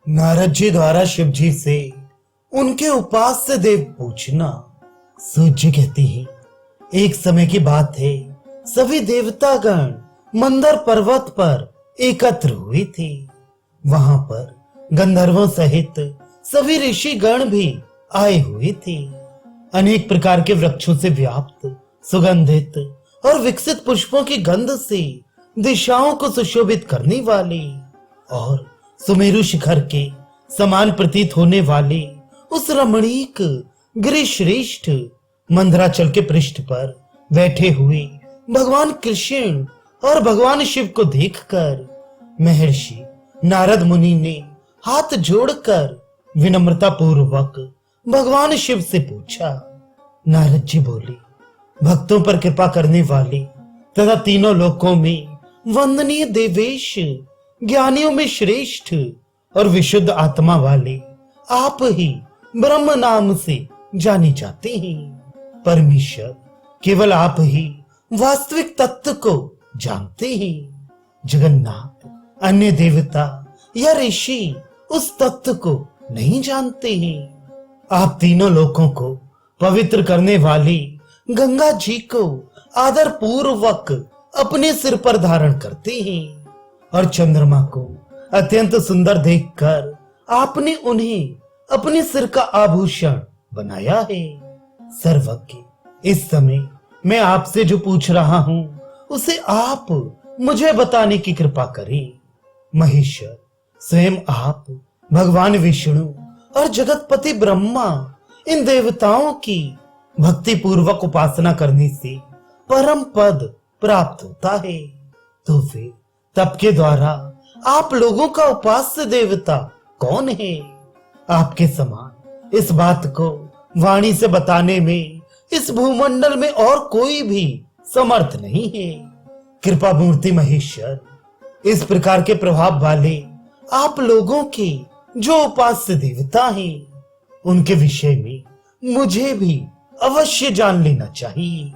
नारद जी द्वारा शिव जी से उनके उपास्य देव पूछना। सूत जी कहती है, एक समय की बात है, सभी देवतागण मंदर पर्वत पर एकत्र हुए थे। वहां पर गंधर्वों सहित सभी ऋषि गण भी आए हुए थे। अनेक प्रकार के वृक्षों से व्याप्त सुगंधित और विकसित पुष्पों की गंध से दिशाओं को सुशोभित करने वाले और सुमेरु शिखर के समान प्रतीत होने वाले उस रमणीक गिरिश्रेष्ठ मंदराचल के पृष्ठ पर बैठे हुए भगवान कृष्ण और भगवान शिव को देखकर महर्षि नारद मुनि ने हाथ जोड़कर विनम्रता पूर्वक भगवान शिव से पूछा। नारद जी बोले, भक्तों पर कृपा करने वाले तथा तीनों लोकों में वंदनीय देवेश, ज्ञानियों में श्रेष्ठ और विशुद्ध आत्मा वाले आप ही ब्रह्म नाम से जाने जाते हैं। परमेश्वर केवल आप ही वास्तविक तत्व को जानते हैं। जगन्नाथ, अन्य देवता या ऋषि उस तत्व को नहीं जानते हैं। आप तीनों लोकों को पवित्र करने वाली गंगा जी को आदर पूर्वक अपने सिर पर धारण करते हैं और चंद्रमा को अत्यंत सुंदर देखकर आपने उन्हें अपने सिर का आभूषण बनाया है। सर्वज्ञ, इस समय मैं आपसे जो पूछ रहा हूं उसे आप मुझे बताने की कृपा करें। महेश्वर, स्वयं आप भगवान विष्णु और जगतपति ब्रह्मा इन देवताओं की भक्ति पूर्वक उपासना करने से परम पद प्राप्त होता है, तो फिर तप के द्वारा आप लोगों का उपास्य देवता कौन है? आपके समान इस बात को वाणी से बताने में इस भूमंडल में और कोई भी समर्थ नहीं है। कृपा मूर्ति महेश्वर, इस प्रकार के प्रभाव वाले आप लोगों के जो उपास्य देवता हैं, उनके विषय में मुझे भी अवश्य जान लेना चाहिए,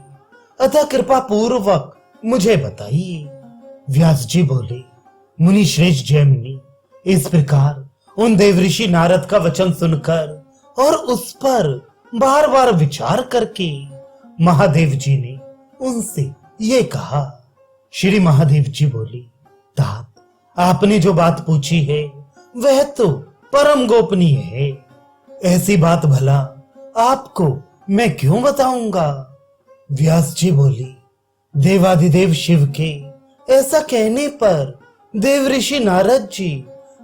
अतः कृपा पूर्वक मुझे बताइए। व्यास जी बोले, मुनि श्रेष्ठ जैमिनी, इस प्रकार उन देवऋषि नारद का वचन सुनकर और उस पर बार बार विचार करके महादेव जी ने उनसे ये कहा। श्री महादेव जी बोले, तात, आपने जो बात पूछी है वह तो परम गोपनीय है। ऐसी बात भला आपको मैं क्यों बताऊंगा? व्यास जी बोली, देवाधिदेव शिव के ऐसा कहने पर देव ऋषि नारद जी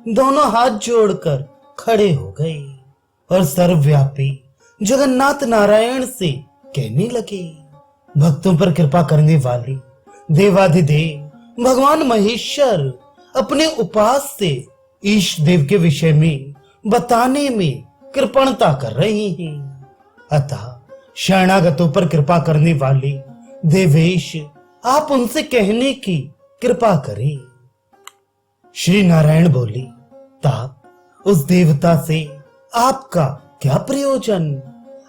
दोनों हाथ जोड़कर खड़े हो गए और सर्वव्यापी जगन्नाथ नारायण से कहने लगे, भक्तों पर कृपा करने वाले देवाधिदेव भगवान महेश्वर अपने उपास से ईश देव के विषय में बताने में कृपणता कर रहे हैं, अतः शरणागतों पर कृपा करने वाले देवेश आप उनसे कहने की कृपा करें। श्री नारायण बोले, तात, उस देवता से आपका क्या प्रयोजन?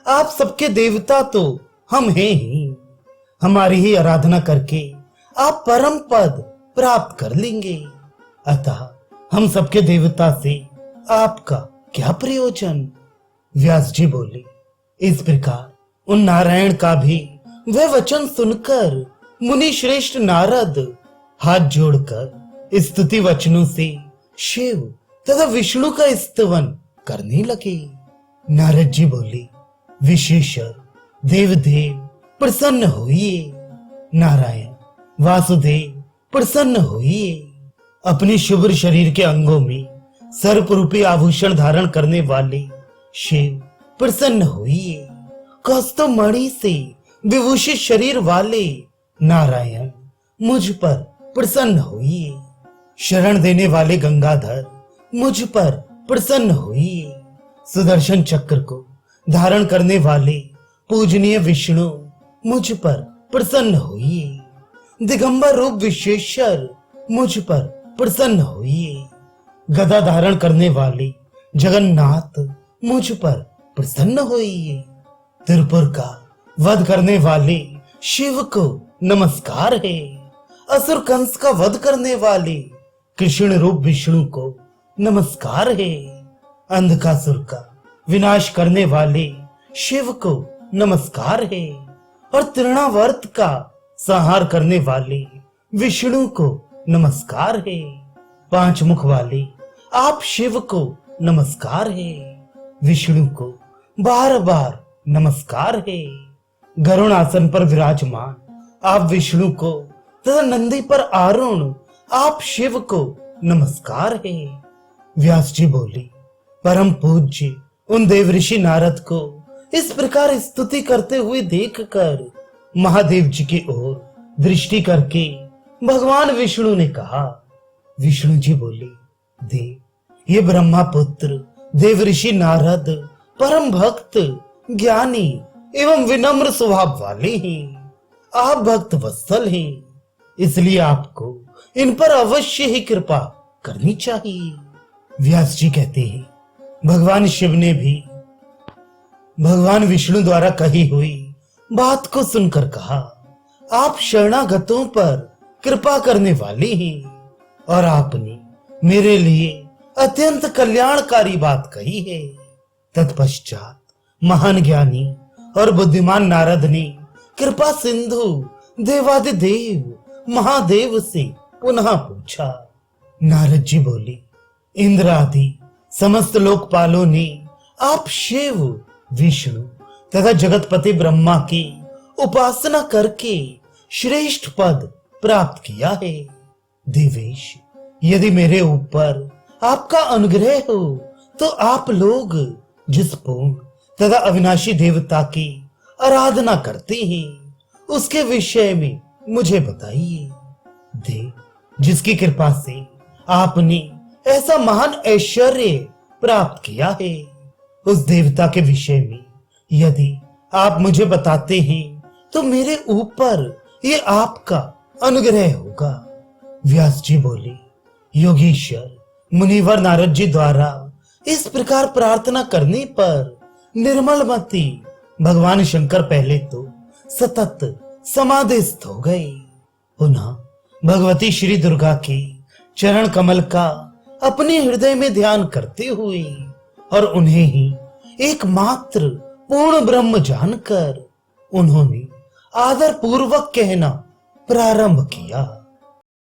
आप सबके देवता तो हम हैं ही। हमारी ही आराधना करके आप परम पद प्राप्त कर लेंगे, अतः हम सबके देवता से आपका क्या प्रयोजन? व्यास जी बोले, इस प्रकार उन नारायण का भी वह वचन सुनकर मुनि श्रेष्ठ नारद हाथ जोड़कर स्तुति वचनों से शिव तथा विष्णु का स्तवन करने लगे। नारद जी बोले, विशेषर देवदेव प्रसन्न होइए। नारायण वासुदेव प्रसन्न होइए। अपने शुभ्र शरीर के अंगों में सर्प रूपी आभूषण धारण करने वाले शिव प्रसन्न होइए। कौस्तुभ मणि से विभूषित शरीर वाले नारायण मुझ पर प्रसन्न होइए। शरण देने वाले गंगाधर मुझ पर प्रसन्न होइए। सुदर्शन चक्र को धारण करने वाले पूजनीय विष्णु मुझ पर प्रसन्न होइए। दिगंबर रूप विश्वेश्वर मुझ पर प्रसन्न होइए। गदा धारण करने वाले जगन्नाथ मुझ पर प्रसन्न होइए। त्रिपुर का वध करने वाले शिव को नमस्कार है। असुर कंस का वध करने वाले कृष्ण रूप विष्णु को नमस्कार है। अंधकासुर का विनाश करने वाले शिव को नमस्कार है और तृणावर्त का संहार करने वाले विष्णु को नमस्कार है। 5 मुख वाले आप शिव को नमस्कार है। विष्णु को बार बार नमस्कार है। गरुण आसन पर विराजमान आप विष्णु को तथा नंदी पर आरूढ़ आप शिव को नमस्कार है। व्यास जी बोले, परम पूज्य उन देव ऋषि नारद को इस प्रकार स्तुति करते हुए देखकर महादेव जी की ओर दृष्टि करके भगवान विष्णु ने कहा। विष्णु जी बोले, देव, ये ब्रह्मा पुत्र देव ऋषि नारद परम भक्त, ज्ञानी एवं विनम्र स्वभाव वाले हैं। आप भक्त वत्सल हैं, इसलिए आपको इन पर अवश्य ही कृपा करनी चाहिए। व्यास जी कहते हैं, भगवान शिव ने भी भगवान विष्णु द्वारा कही हुई बात को सुनकर कहा, आप शरणागतों पर कृपा करने वाले हैं और आपने मेरे लिए अत्यंत कल्याणकारी बात कही है। तत्पश्चात महान ज्ञानी और बुद्धिमान नारद ने कृपा सिंधु देवादिदेव महादेव से पुनः पूछा। नारद जी बोले, इंद्र आदि समस्त लोकपालों ने आप शिव, विष्णु तथा जगतपति ब्रह्मा की उपासना करके श्रेष्ठ पद प्राप्त किया है। देवेश, यदि मेरे ऊपर आपका अनुग्रह हो तो आप लोग जिस पूर्ण तथा अविनाशी देवता की आराधना करते हैं उसके विषय में मुझे बताइए। देव, जिसकी कृपा से आपने ऐसा महान ऐश्वर्य प्राप्त किया है, उस देवता के विषय में यदि आप मुझे बताते हैं तो मेरे ऊपर ये आपका अनुग्रह होगा। व्यास जी बोले, योगीश्वर मुनिवर नारद जी द्वारा इस प्रकार प्रार्थना करने पर निर्मलमती भगवान शंकर पहले तो सतत समाधिस्थ हो गए। पुनः भगवती श्री दुर्गा के चरण कमल का अपने हृदय में ध्यान करते हुए और उन्हें ही एकमात्र पूर्ण ब्रह्म जानकर उन्होंने आदर पूर्वक कहना प्रारंभ किया।